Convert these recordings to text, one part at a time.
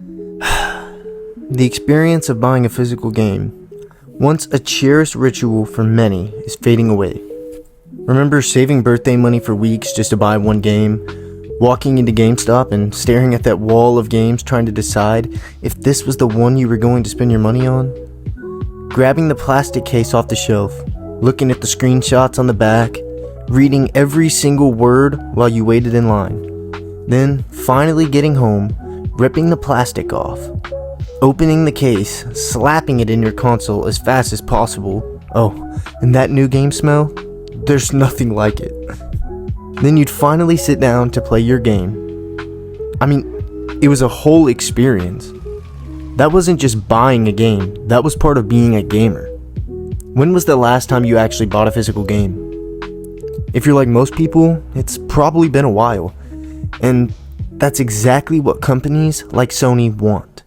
The experience of buying a physical game, once a cherished ritual for many, is fading away. Remember saving birthday money for weeks just to buy one game, walking into GameStop and staring at that wall of games trying to decide if this was the one you were going to spend your money on? Grabbing the plastic case off the shelf, looking at the screenshots on the back, reading every single word while you waited in line. Then, finally getting home, ripping the plastic off, opening the case, slapping it in your console as fast as possible. Oh, and that new game smell? There's nothing like it. Then you'd finally sit down to play your game. I mean, it was a whole experience. That wasn't just buying a game, that was part of being a gamer. When was the last time you actually bought a physical game? If you're like most people, it's probably been a while. And that's exactly what companies like Sony want.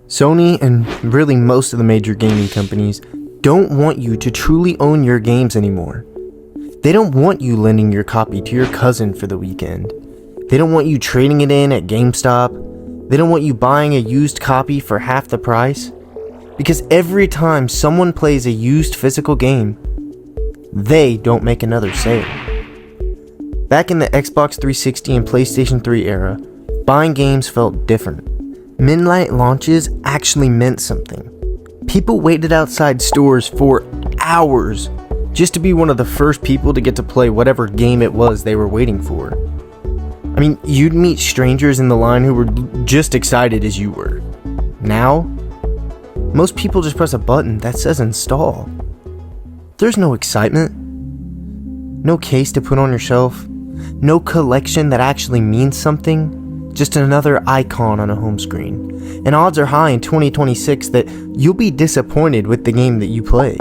Sony, and really most of the major gaming companies, don't want you to truly own your games anymore. They don't want you lending your copy to your cousin for the weekend. They don't want you trading it in at GameStop. They don't want you buying a used copy for half the price. Because every time someone plays a used physical game, they don't make another sale. Back in the Xbox 360 and PlayStation 3 era, buying games felt different. Midnight launches actually meant something. People waited outside stores for hours just to be one of the first people to get to play whatever game it was they were waiting for. I mean, you'd meet strangers in the line who were just excited as you were. Now, most people just press a button that says install. There's no excitement, no case to put on your shelf, no collection that actually means something, just another icon on a home screen. And odds are high in 2026 that you'll be disappointed with the game that you play.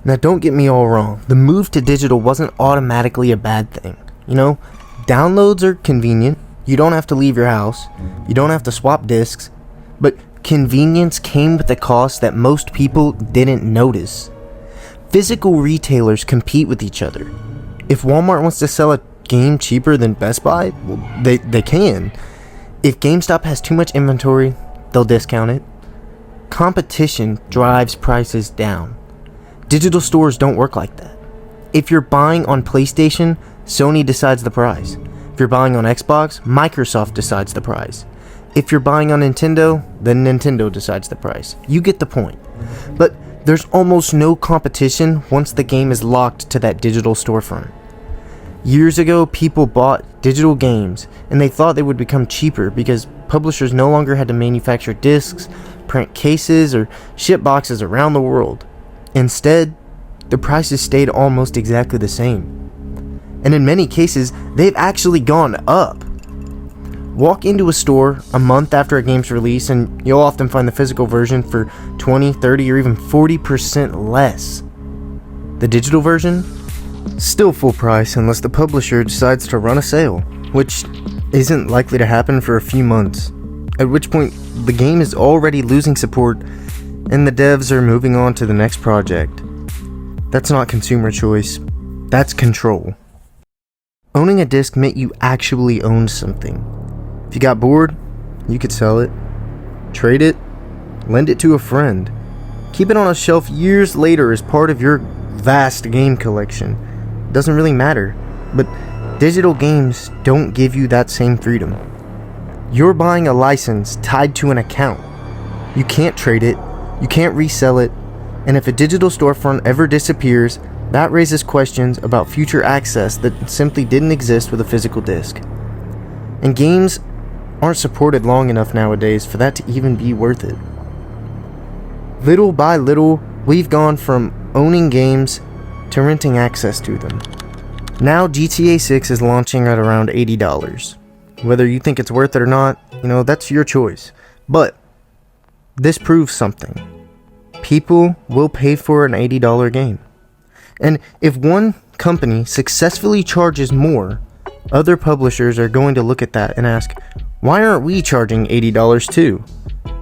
Now don't get me all wrong, the move to digital wasn't automatically a bad thing. You know, downloads are convenient, you don't have to leave your house, you don't have to swap discs, but convenience came with a cost that most people didn't notice. Physical retailers compete with each other. If Walmart wants to sell a game cheaper than Best Buy, well, they can. If GameStop has too much inventory, they'll discount it. Competition drives prices down. Digital stores don't work like that. If you're buying on PlayStation, Sony decides the price. If you're buying on Xbox, Microsoft decides the price. If you're buying on Nintendo, then Nintendo decides the price. You get the point. But there's almost no competition once the game is locked to that digital storefront. Years ago, people bought digital games and they thought they would become cheaper because publishers no longer had to manufacture discs, print cases, or ship boxes around the world. Instead, the prices stayed almost exactly the same. And in many cases, they've actually gone up. Walk into a store a month after a game's release and you'll often find the physical version for 20, 30, or even 40% less. The digital version? Still full price unless the publisher decides to run a sale, which isn't likely to happen for a few months, at which point the game is already losing support and the devs are moving on to the next project. That's not consumer choice, that's control. Owning a disc meant you actually owned something. If you got bored, you could sell it, trade it, lend it to a friend, keep it on a shelf years later as part of your vast game collection. Doesn't really matter, but digital games don't give you that same freedom. You're buying a license tied to an account. You can't trade it, you can't resell it, and if a digital storefront ever disappears, that raises questions about future access that simply didn't exist with a physical disc. And games aren't supported long enough nowadays for that to even be worth it. Little by little, we've gone from owning games to renting access to them. Now GTA 6 is launching at around $80. Whether you think it's worth it or not, that's your choice. But this proves something. People will pay for an $80 game. And if one company successfully charges more, other publishers are going to look at that and ask, why aren't we charging $80 too?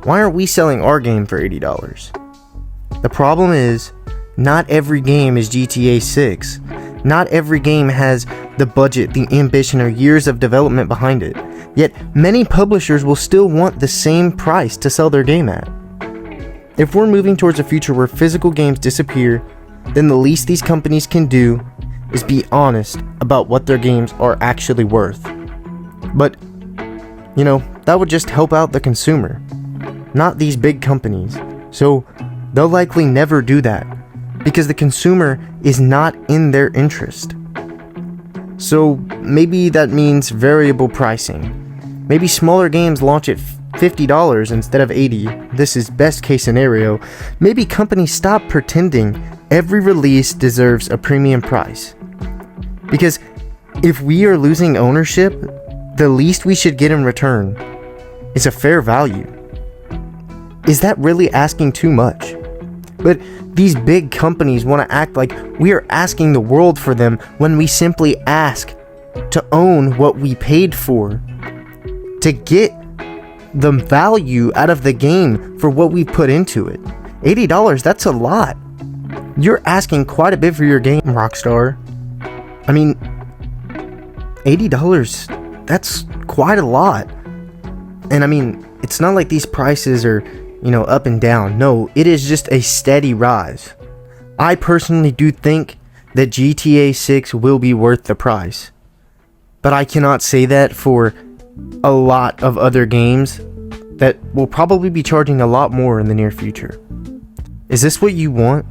Why aren't we selling our game for $80? The problem is, not every game is GTA 6. Not every game has the budget, the ambition, or years of development behind it. Yet many publishers will still want the same price to sell their game at. If we're moving towards a future where physical games disappear, then the least these companies can do is be honest about what their games are actually worth. But, that would just help out the consumer, not these big companies. So they'll likely never do that because the consumer is not in their interest. So maybe that means variable pricing. Maybe smaller games launch at $50 instead of $80. This is best case scenario. Maybe companies stop pretending every release deserves a premium price. Because if we are losing ownership, the least we should get in return is a fair value. Is that really asking too much? But these big companies want to act like we are asking the world for them when we simply ask to own what we paid for, to get the value out of the game for what we put into it. $80, that's a lot. You're asking quite a bit for your game, Rockstar. I mean, $80, that's quite a lot. And I mean, it's not like these prices are, up and down. No, it is just a steady rise. I personally do think that GTA 6 will be worth the price. But I cannot say that for a lot of other games that will probably be charging a lot more in the near future. Is this what you want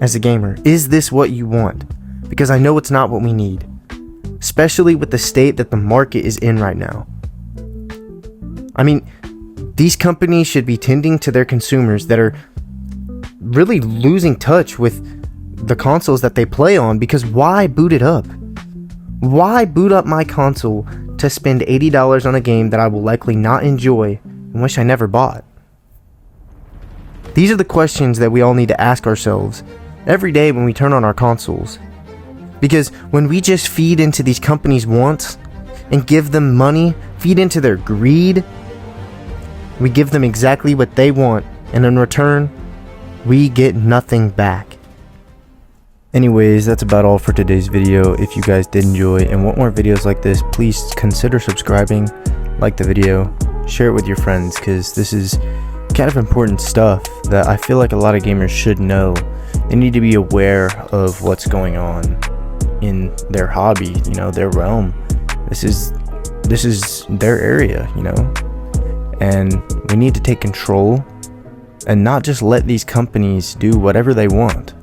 as a gamer? Is this what you want? Because I know it's not what we need, especially with the state that the market is in right now. I mean, these companies should be tending to their consumers that are really losing touch with the consoles that they play on, because why boot it up? Why boot up my console to spend $80 on a game that I will likely not enjoy and wish I never bought? These are the questions that we all need to ask ourselves every day when we turn on our consoles. Because when we just feed into these companies' wants and give them money, feed into their greed, we give them exactly what they want, and in return, we get nothing back. Anyways, that's about all for today's video. If you guys did enjoy and want more videos like this, please consider subscribing, like the video, share it with your friends, because this is kind of important stuff that I feel like a lot of gamers should know. They need to be aware of what's going on in their hobby, their realm. This is their area, and we need to take control and not just let these companies do whatever they want.